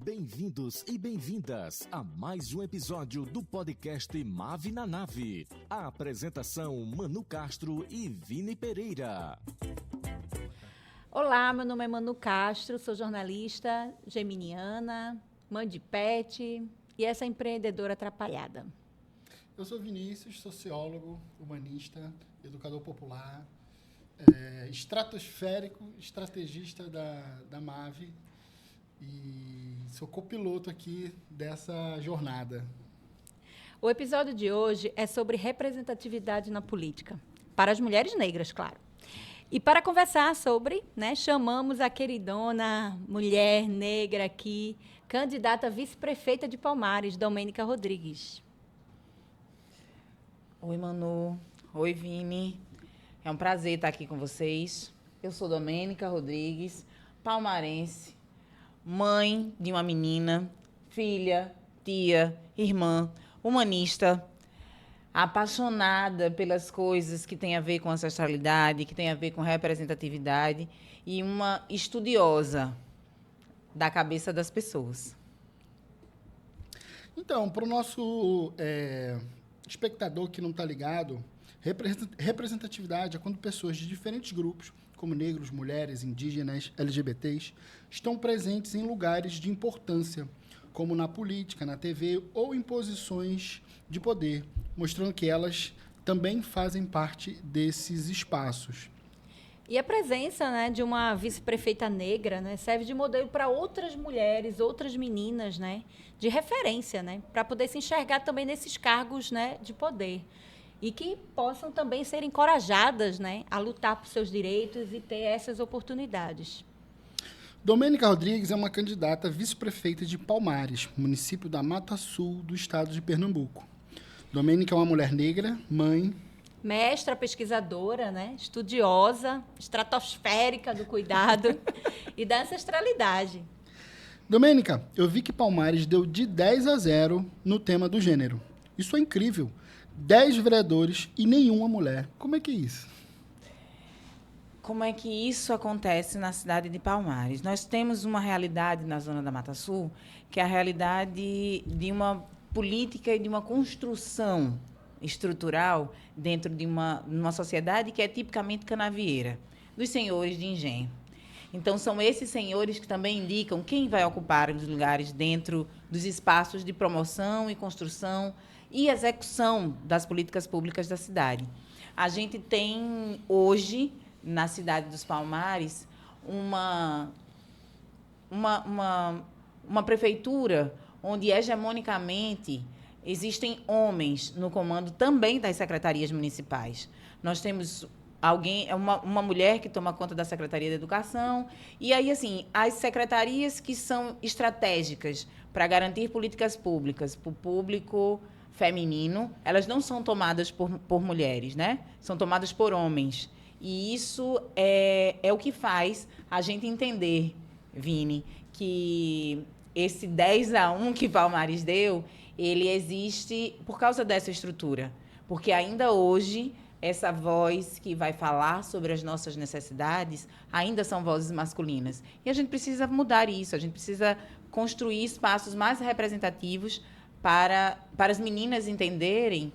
Bem-vindos e bem-vindas a mais um episódio do podcast Mave na Nave. A apresentação Manu Castro e Vini Pereira. Olá, meu nome é Manu Castro, sou jornalista geminiana, mãe de pet e essa empreendedora atrapalhada. Eu sou Vinícius, sociólogo, humanista, educador popular, estratosférico, estrategista da MAVE e sou copiloto aqui dessa jornada. O episódio de hoje é sobre representatividade na política, para as mulheres negras, claro. E para conversar sobre, chamamos a queridona mulher negra aqui, candidata a vice-prefeita de Palmares, Domênica Rodrigues. Oi, Manu. Oi, Vini. É um prazer estar aqui com vocês. Eu sou Domênica Rodrigues, palmarense, mãe de uma menina, filha, tia, irmã, humanista, apaixonada pelas coisas que têm a ver com ancestralidade, que têm a ver com representatividade e uma estudiosa da cabeça das pessoas. Então, para o nosso espectador que não está ligado, representatividade é quando pessoas de diferentes grupos, como negros, mulheres, indígenas, LGBTs, estão presentes em lugares de importância, como na política, na TV ou em posições de poder, mostrando que elas também fazem parte desses espaços. E a presença de uma vice-prefeita negra serve de modelo para outras mulheres, outras meninas, de referência, para poder se enxergar também nesses cargos de poder. E que possam também ser encorajadas a lutar por seus direitos e ter essas oportunidades. Domênica Rodrigues é uma candidata a vice-prefeita de Palmares, município da Mata Sul, do estado de Pernambuco. Domênica é uma mulher negra, mãe, mestra, pesquisadora, estudiosa, estratosférica do cuidado e da ancestralidade. Domênica, eu vi que Palmares deu de 10-0 no tema do gênero. Isso é incrível. 10 vereadores e nenhuma mulher. Como é que é isso? Como é que isso acontece na cidade de Palmares? Nós temos uma realidade na zona da Mata Sul, que é a realidade de uma política e de uma construção estrutural dentro de uma sociedade que é tipicamente canavieira, dos senhores de engenho. Então, são esses senhores que também indicam quem vai ocupar os lugares dentro dos espaços de promoção e construção e execução das políticas públicas da cidade. A gente tem, hoje, na cidade dos Palmares, uma prefeitura onde, hegemonicamente, existem homens no comando também das secretarias municipais. Nós temos uma mulher que toma conta da Secretaria da Educação, e aí, assim, as secretarias que são estratégicas para garantir políticas públicas para o público feminino, elas não são tomadas por mulheres, São tomadas por homens. E isso é o que faz a gente entender, Vini, que esse 10-1 que Palmares deu, ele existe por causa dessa estrutura. Porque ainda hoje, essa voz que vai falar sobre as nossas necessidades ainda são vozes masculinas. E a gente precisa mudar isso, a gente precisa construir espaços mais representativos para as meninas entenderem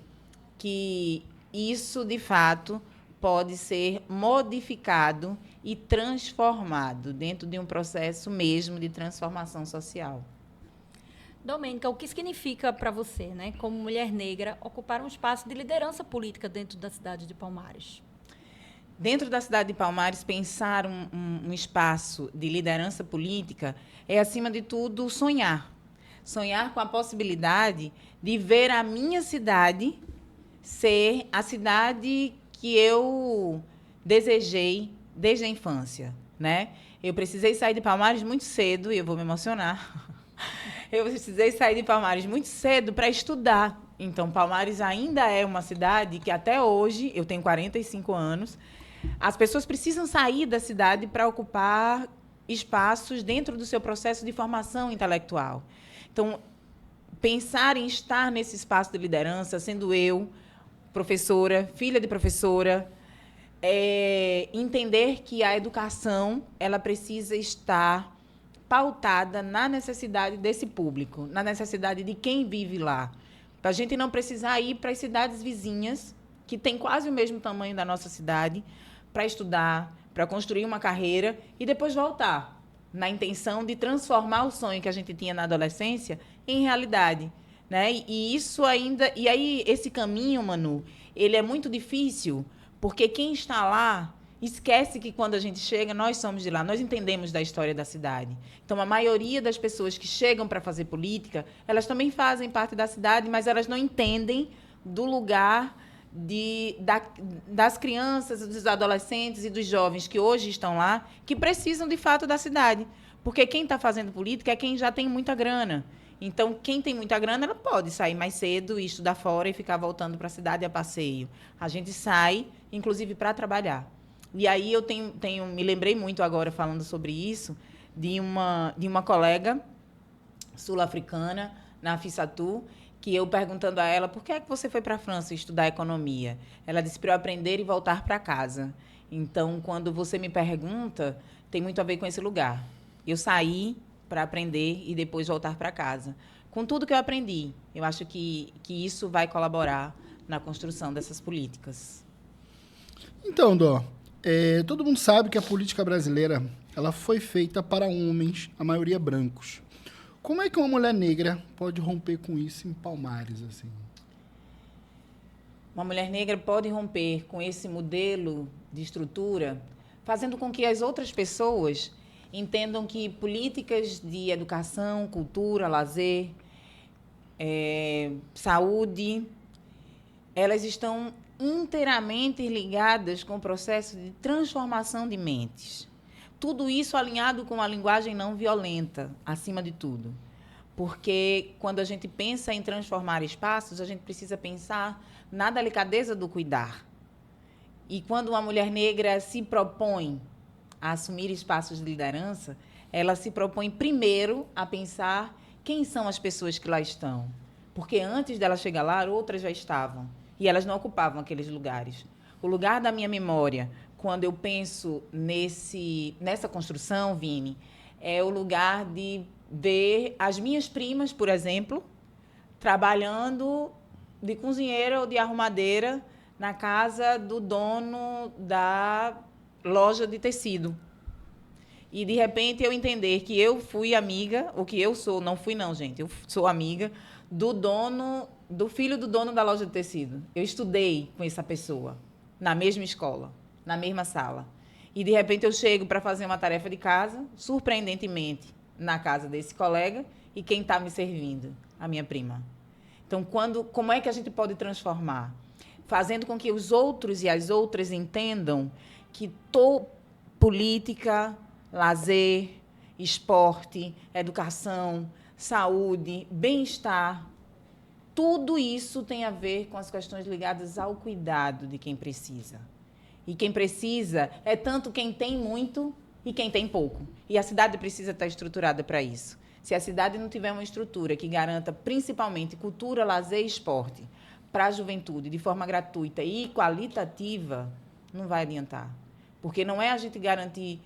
que isso, de fato, pode ser modificado e transformado dentro de um processo mesmo de transformação social. Domênica, o que significa para você, como mulher negra, ocupar um espaço de liderança política dentro da cidade de Palmares? Dentro da cidade de Palmares, pensar um espaço de liderança política é, acima de tudo, sonhar. Sonhar com a possibilidade de ver a minha cidade ser a cidade que eu desejei desde a infância, Eu precisei sair de Palmares muito cedo, e eu vou me emocionar. Eu precisei sair de Palmares muito cedo para estudar. Então, Palmares ainda é uma cidade que, até hoje, eu tenho 45 anos, as pessoas precisam sair da cidade para ocupar espaços dentro do seu processo de formação intelectual. Então, pensar em estar nesse espaço de liderança, sendo eu, professora, filha de professora, entender que a educação ela precisa estar pautada na necessidade desse público, na necessidade de quem vive lá. Para a gente não precisar ir para as cidades vizinhas, que têm quase o mesmo tamanho da nossa cidade, para estudar, para construir uma carreira e depois voltar, na intenção de transformar o sonho que a gente tinha na adolescência em realidade, né? E isso ainda... E aí, esse caminho, Manu, ele é muito difícil, porque quem está lá esquece que, quando a gente chega, nós somos de lá, nós entendemos da história da cidade. Então, a maioria das pessoas que chegam para fazer política, elas também fazem parte da cidade, mas elas não entendem do lugar das crianças, dos adolescentes e dos jovens que hoje estão lá, que precisam, de fato, da cidade. Porque quem está fazendo política é quem já tem muita grana. Então, quem tem muita grana, ela pode sair mais cedo e estudar fora e ficar voltando para a cidade a passeio. A gente sai, inclusive, para trabalhar. E aí eu me lembrei muito agora, falando sobre isso, de uma colega sul-africana, na FISATU, que eu perguntando a ela, por que é que você foi para a França estudar economia? Ela disse, para eu aprender e voltar para casa. Então, quando você me pergunta, tem muito a ver com esse lugar. Eu saí para aprender e depois voltar para casa. Com tudo que eu aprendi, eu acho que isso vai colaborar na construção dessas políticas. Então, Dó, todo mundo sabe que a política brasileira ela foi feita para homens, a maioria brancos. Como é que uma mulher negra pode romper com isso em Palmares, assim? Uma mulher negra pode romper com esse modelo de estrutura, fazendo com que as outras pessoas entendam que políticas de educação, cultura, lazer, saúde, elas estão inteiramente ligadas com o processo de transformação de mentes. Tudo isso alinhado com uma linguagem não violenta, acima de tudo. Porque, quando a gente pensa em transformar espaços, a gente precisa pensar na delicadeza do cuidar. E quando uma mulher negra se propõe a assumir espaços de liderança, ela se propõe primeiro a pensar quem são as pessoas que lá estão. Porque antes dela chegar lá, outras já estavam. E elas não ocupavam aqueles lugares. O lugar da minha memória, quando eu penso nessa construção, Vini, é o lugar de ver as minhas primas, por exemplo, trabalhando de cozinheira ou de arrumadeira na casa do dono da loja de tecido. E, de repente, eu entender que eu fui amiga, ou que eu sou, não fui não, gente, eu sou amiga do filho do dono da loja de tecido. Eu estudei com essa pessoa, na mesma escola, na mesma sala. E, de repente, eu chego para fazer uma tarefa de casa, surpreendentemente, na casa desse colega, e quem está me servindo? A minha prima. Então, como é que a gente pode transformar? Fazendo com que os outros e as outras entendam que política, lazer, esporte, educação, saúde, bem-estar, tudo isso tem a ver com as questões ligadas ao cuidado de quem precisa. E quem precisa é tanto quem tem muito e quem tem pouco. E a cidade precisa estar estruturada para isso. Se a cidade não tiver uma estrutura que garanta principalmente cultura, lazer e esporte para a juventude de forma gratuita e qualitativa, não vai adiantar. Porque não é a gente garantir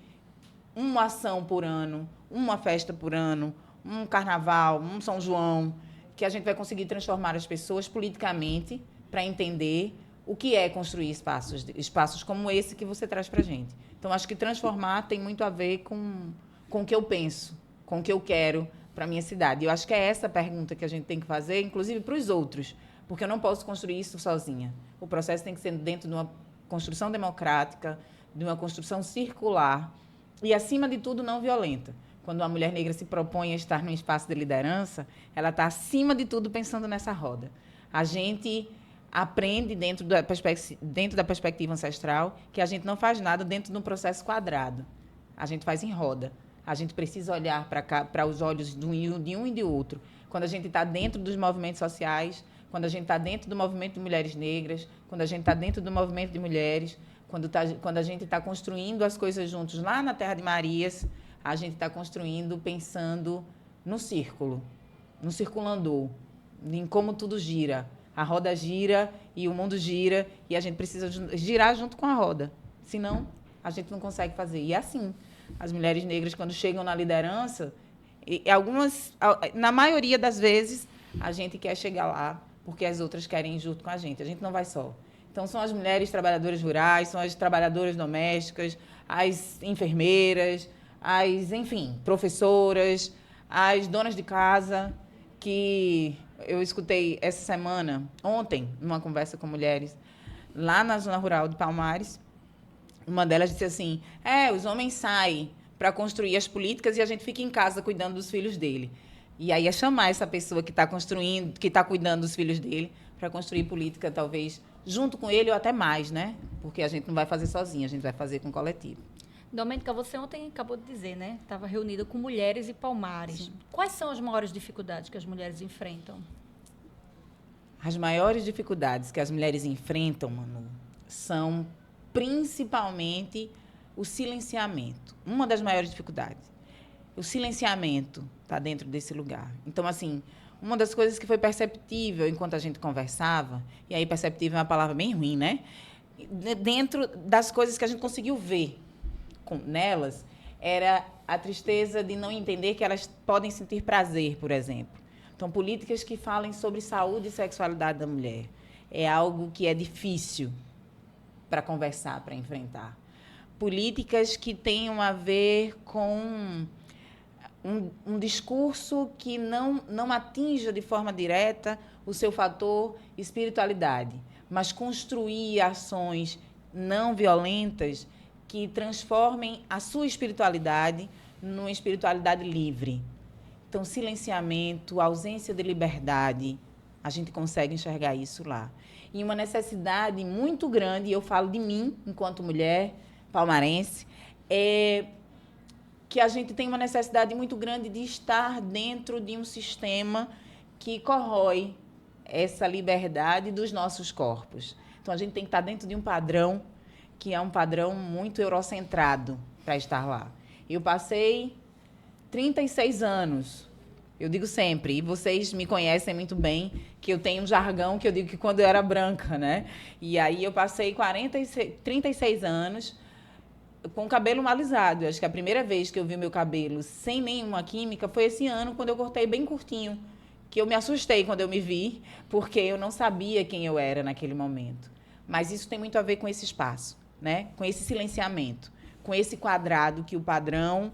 uma ação por ano, uma festa por ano, um carnaval, um São João, que a gente vai conseguir transformar as pessoas politicamente para entender o que é construir espaços como esse que você traz para a gente. Então, acho que transformar tem muito a ver com o que eu penso, com o que eu quero para a minha cidade. Eu acho que é essa pergunta que a gente tem que fazer, inclusive para os outros, porque eu não posso construir isso sozinha. O processo tem que ser dentro de uma construção democrática, de uma construção circular e, acima de tudo, não violenta. Quando uma mulher negra se propõe a estar num espaço de liderança, ela está, acima de tudo, pensando nessa roda. A gente aprende, dentro da perspectiva ancestral, que a gente não faz nada dentro de um processo quadrado. A gente faz em roda. A gente precisa olhar para os olhos de um e de outro. Quando a gente está dentro dos movimentos sociais, quando a gente está dentro do movimento de mulheres negras, quando a gente está dentro do movimento de mulheres, quando a gente está construindo as coisas juntos lá na Terra de Marias, a gente está construindo, pensando no círculo, no circulandor, em como tudo gira. A roda gira e o mundo gira e a gente precisa girar junto com a roda. Senão, a gente não consegue fazer. E é assim. As mulheres negras, quando chegam na liderança, E na maioria das vezes, a gente quer chegar lá porque as outras querem ir junto com a gente. A gente não vai só. Então, são as mulheres trabalhadoras rurais, são as trabalhadoras domésticas, as enfermeiras, enfim, professoras, as donas de casa, que eu escutei essa semana, ontem, numa conversa com mulheres, lá na zona rural de Palmares. Uma delas disse assim, os homens saem para construir as políticas e a gente fica em casa cuidando dos filhos dele. E aí é chamar essa pessoa que está construindo, que está cuidando dos filhos dele, para construir política, talvez, junto com ele ou até mais, né? Porque a gente não vai fazer sozinha, a gente vai fazer com o coletivo. Domênica, você ontem acabou de dizer, né? Estava reunida com mulheres e Palmares. Sim. Quais são as maiores dificuldades que as mulheres enfrentam? As maiores dificuldades que as mulheres enfrentam, Manu, são principalmente o silenciamento. Uma das maiores dificuldades. O silenciamento está dentro desse lugar. Então, assim, uma das coisas que foi perceptível enquanto a gente conversava, e aí perceptível é uma palavra bem ruim, né? Dentro das coisas que a gente conseguiu ver nelas, era a tristeza de não entender que elas podem sentir prazer, por exemplo. Então, políticas que falem sobre saúde e sexualidade da mulher. É algo que é difícil para conversar, para enfrentar. Políticas que tenham a ver com um discurso que não atinja de forma direta o seu fator espiritualidade, mas construir ações não violentas que transformem a sua espiritualidade numa espiritualidade livre. Então, silenciamento, ausência de liberdade, a gente consegue enxergar isso lá. E uma necessidade muito grande, e eu falo de mim, enquanto mulher palmarense, que a gente tem uma necessidade muito grande de estar dentro de um sistema que corrói essa liberdade dos nossos corpos. Então, a gente tem que estar dentro de um padrão que é um padrão muito eurocentrado para estar lá. Eu passei 36 anos, eu digo sempre, e vocês me conhecem muito bem, que eu tenho um jargão que eu digo que quando eu era branca, né? E aí eu passei 36 anos com o cabelo alisado. Eu acho que a primeira vez que eu vi meu cabelo sem nenhuma química foi esse ano, quando eu cortei bem curtinho, que eu me assustei quando eu me vi, porque eu não sabia quem eu era naquele momento. Mas isso tem muito a ver com esse espaço, né? Com esse silenciamento, com esse quadrado que o padrão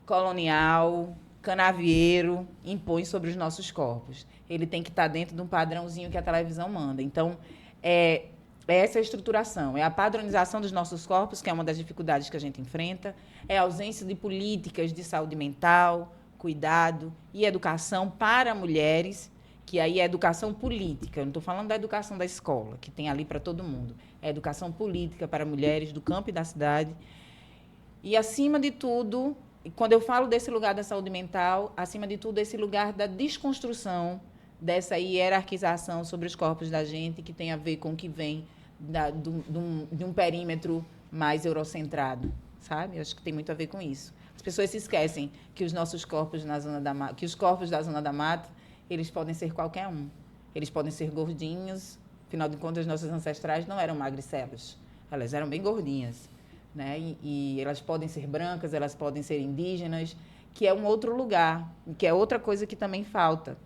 colonial, canavieiro, impõe sobre os nossos corpos. Ele tem que estar dentro de um padrãozinho que a televisão manda. Então, essa é a estruturação, é a padronização dos nossos corpos, que é uma das dificuldades que a gente enfrenta, é a ausência de políticas de saúde mental, cuidado e educação para mulheres, que aí é educação política. Eu não estou falando da educação da escola, que tem ali para todo mundo. É educação política para mulheres do campo e da cidade. E, acima de tudo, quando eu falo desse lugar da saúde mental, acima de tudo, esse lugar da desconstrução dessa hierarquização sobre os corpos da gente, que tem a ver com o que vem de um perímetro mais eurocentrado, sabe? Eu acho que tem muito a ver com isso. As pessoas se esquecem que os nossos corpos na zona da mata, que os corpos da zona da mata, eles podem ser qualquer um. Eles podem ser gordinhos, afinal de contas, nossas ancestrais não eram magricelas, elas eram bem gordinhas, né? E elas podem ser brancas, elas podem ser indígenas, que é um outro lugar, que é outra coisa que também falta.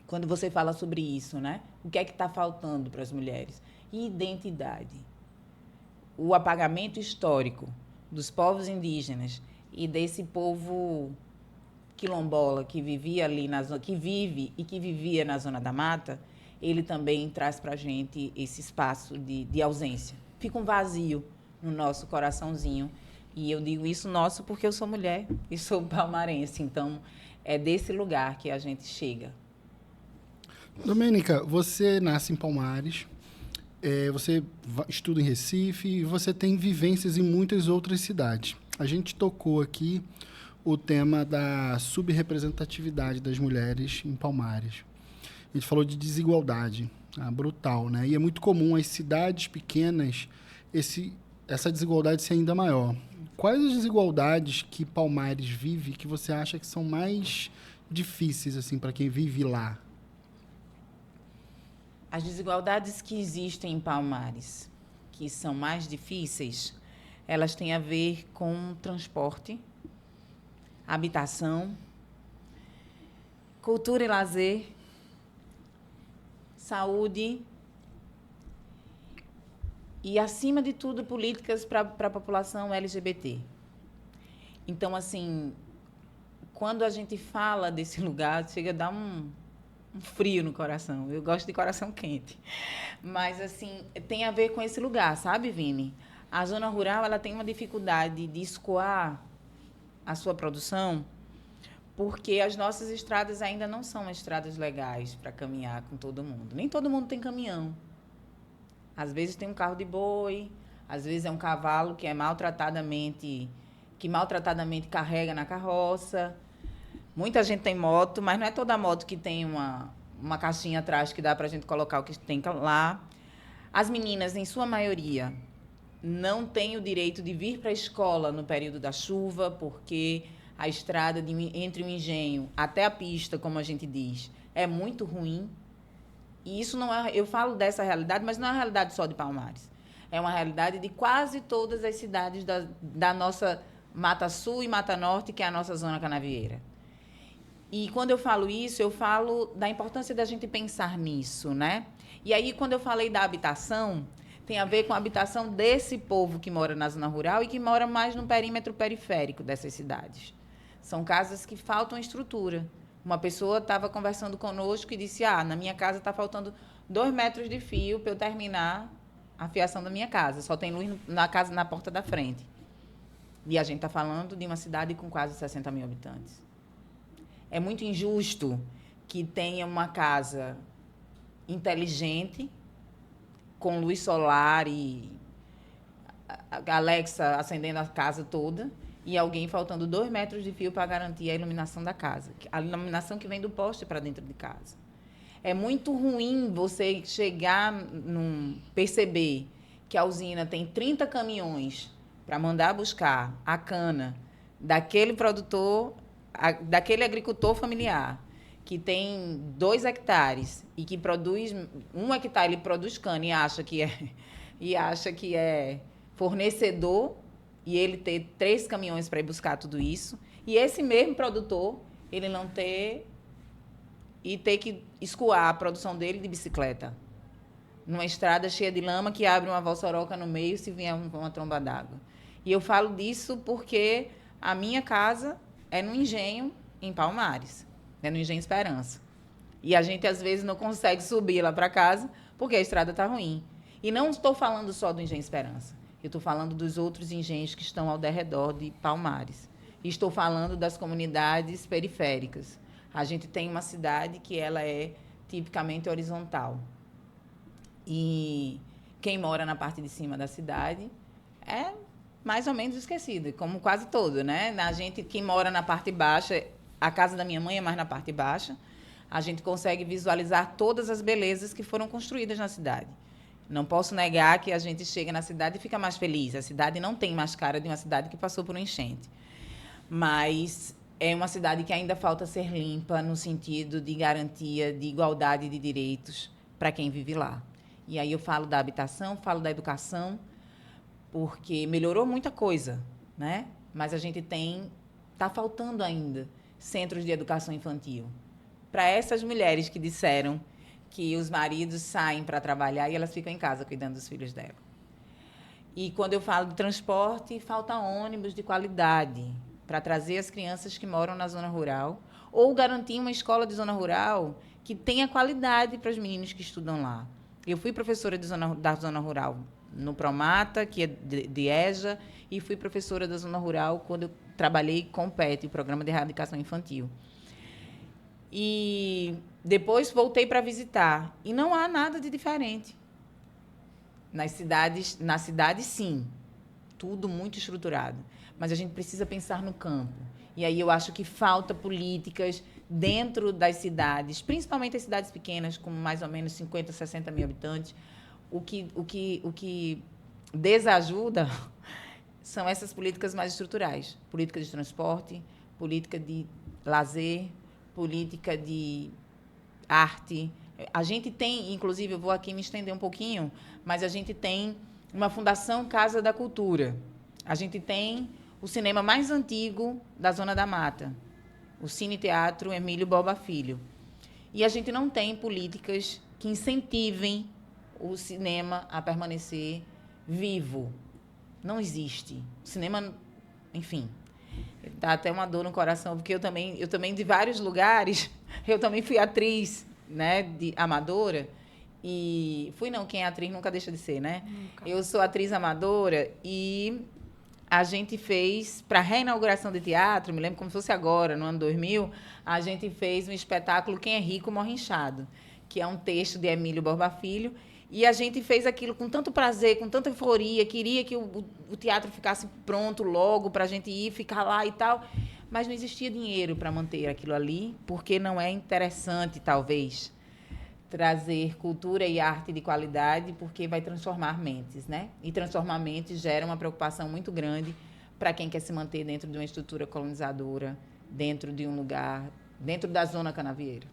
Quando você fala sobre isso, né? O que é que está faltando para as mulheres? Identidade. O apagamento histórico dos povos indígenas e desse povo quilombola que vivia ali que vive e que vivia na zona da mata, ele também traz para a gente esse espaço de ausência. Fica um vazio no nosso coraçãozinho. E eu digo isso nosso porque eu sou mulher e sou palmarense. Então, é desse lugar que a gente chega. Domênica, você nasce em Palmares, você estuda em Recife e você tem vivências em muitas outras cidades. A gente tocou aqui o tema da subrepresentatividade das mulheres em Palmares. A gente falou de desigualdade, brutal, né? E é muito comum as cidades pequenas essa desigualdade ser ainda maior. Quais as desigualdades que Palmares vive que você acha que são mais difíceis assim para quem vive lá? As desigualdades que existem em Palmares, que são mais difíceis, elas têm a ver com transporte, habitação cultura e lazer, saúde e, acima de tudo, políticas para a população LGBT. Então, assim, quando a gente fala desse lugar, chega a dar um frio no coração. Eu gosto de coração quente. Mas, assim, tem a ver com esse lugar, sabe, Vini? A zona rural, ela tem uma dificuldade de escoar a sua produção, porque as nossas estradas ainda não são estradas legais para caminhar com todo mundo. Nem todo mundo tem caminhão. Às vezes tem um carro de boi, às vezes é um cavalo que maltratadamente carrega na carroça. Muita gente tem moto, mas não é toda moto que tem uma caixinha atrás que dá para a gente colocar o que tem lá. As meninas, em sua maioria, não têm o direito de vir para a escola no período da chuva, porque a estrada entre o engenho até a pista, como a gente diz, é muito ruim. E isso não é... Eu falo dessa realidade, mas não é uma realidade só de Palmares. É uma realidade de quase todas as cidades da nossa Mata Sul e Mata Norte, que é a nossa zona canavieira. E quando eu falo isso, eu falo da importância da gente pensar nisso, né? E aí, quando eu falei da habitação, tem a ver com a habitação desse povo que mora na zona rural e que mora mais no perímetro periférico dessas cidades. São casas que faltam estrutura. Uma pessoa estava conversando conosco e disse, na minha casa está faltando 2 metros de fio para eu terminar a fiação da minha casa. Só tem luz na porta da frente. E a gente está falando de uma cidade com quase 60 mil habitantes. É muito injusto que tenha uma casa inteligente, com luz solar e a Alexa acendendo a casa toda, e alguém faltando 2 metros de fio para garantir a iluminação da casa. A iluminação que vem do poste para dentro de casa. É muito ruim você perceber que a usina tem 30 caminhões para mandar buscar a cana daquele produtor, daquele agricultor familiar, que tem 2 hectares e que produz 1 hectare, ele produz cana e acha que é fornecedor, e ele ter 3 caminhões para ir buscar tudo isso, e esse mesmo produtor, ele não ter, e ter que escoar a produção dele de bicicleta, numa estrada cheia de lama que abre uma valsoroca no meio se vier uma tromba d'água. E eu falo disso porque a minha casa é no engenho, em Palmares, é no Engenho Esperança. E a gente, às vezes, não consegue subir lá para casa porque a estrada está ruim. E não estou falando só do Engenho Esperança. Eu estou falando dos outros engenhos que estão ao redor de Palmares. E estou falando das comunidades periféricas. A gente tem uma cidade que ela é tipicamente horizontal. E quem mora na parte de cima da cidade é mais ou menos esquecido, como quase todo, né? Quem mora na parte baixa, a casa da minha mãe é mais na parte baixa, a gente consegue visualizar todas as belezas que foram construídas na cidade. Não posso negar que a gente chega na cidade e fica mais feliz. A cidade não tem mais cara de uma cidade que passou por um enchente. Mas é uma cidade que ainda falta ser limpa no sentido de garantia de igualdade de direitos para quem vive lá. E aí eu falo da habitação, falo da educação, porque melhorou muita coisa, né? Mas a gente está faltando ainda centros de educação infantil. Para essas mulheres que disseram que os maridos saem para trabalhar e elas ficam em casa cuidando dos filhos dela. E quando eu falo de transporte, falta ônibus de qualidade para trazer as crianças que moram na zona rural ou garantir uma escola de zona rural que tenha qualidade para os meninos que estudam lá. Eu fui professora da zona rural no Promata, que é de EJA, e fui professora da zona rural quando eu trabalhei com o PET, o Programa de Erradicação Infantil. E depois voltei para visitar. E não há nada de diferente. Na cidade, sim. Tudo muito estruturado. Mas a gente precisa pensar no campo. E aí eu acho que falta políticas dentro das cidades, principalmente as cidades pequenas, com mais ou menos 50, 60 mil habitantes. O que desajuda são essas políticas mais estruturais. Política de transporte, política de lazer, política de arte. A gente tem, inclusive, eu vou aqui me estender um pouquinho, mas a gente tem uma Fundação Casa da Cultura. A gente tem o cinema mais antigo da Zona da Mata, o Cine Teatro Emílio Borba Filho. E a gente não tem políticas que incentivem o cinema a permanecer vivo. Não existe. O cinema, enfim, dá até uma dor no coração, porque eu também de vários lugares, eu também fui atriz, né, amadora, e quem é atriz nunca deixa de ser, né? Nunca. Eu sou atriz amadora e a gente fez, para a reinauguração de teatro, me lembro como se fosse agora, no ano 2000, a gente fez um espetáculo Quem é Rico Morre Inchado, que é um texto de Emílio Borba Filho, e a gente fez aquilo com tanto prazer, com tanta euforia, queria que o teatro ficasse pronto logo para a gente ir, ficar lá e tal, mas não existia dinheiro para manter aquilo ali, porque não é interessante, talvez, trazer cultura e arte de qualidade, porque vai transformar mentes, né? E transformar mentes gera uma preocupação muito grande para quem quer se manter dentro de uma estrutura colonizadora, dentro de um lugar, dentro da zona canavieira.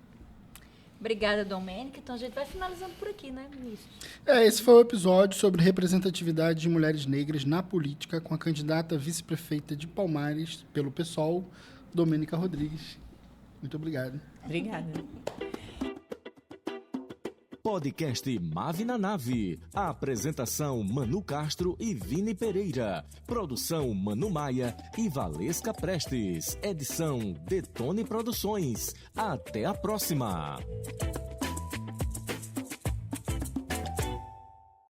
Obrigada, Domênica. Então, a gente vai finalizando por aqui, né, ministro? Esse foi o episódio sobre representatividade de mulheres negras na política com a candidata vice-prefeita de Palmares, pelo PSOL, Domênica Rodrigues. Muito obrigado. Obrigada. Podcast Mave na Nave. A apresentação Manu Castro e Vini Pereira. Produção Manu Maia e Valesca Prestes. Edição Detone Produções. Até a próxima.